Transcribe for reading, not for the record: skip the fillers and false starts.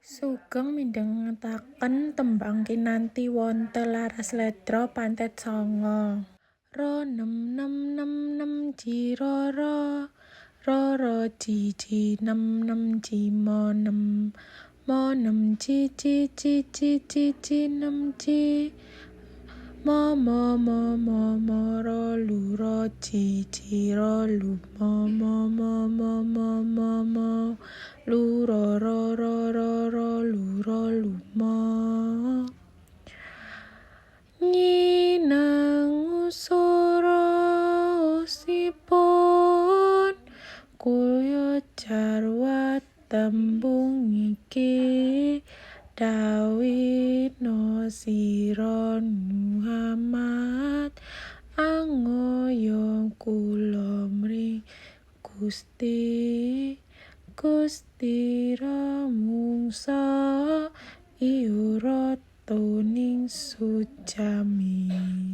Sugeng midhangetaken tembang kinanti wonten laras ledra pantet sanga. Ro nem nem nem nem ji ro ro ji ji nem nem ji mo nem ji ji ji ji ji ji nem ji mo ro lu ro ji ji ro lu mo lu ro lu lu mo nyi nang usoro usipun kuyo jarwa tembung iki dawino sira Muhammad angoyo kula mring Gusti ramungsa iurata ning sujami.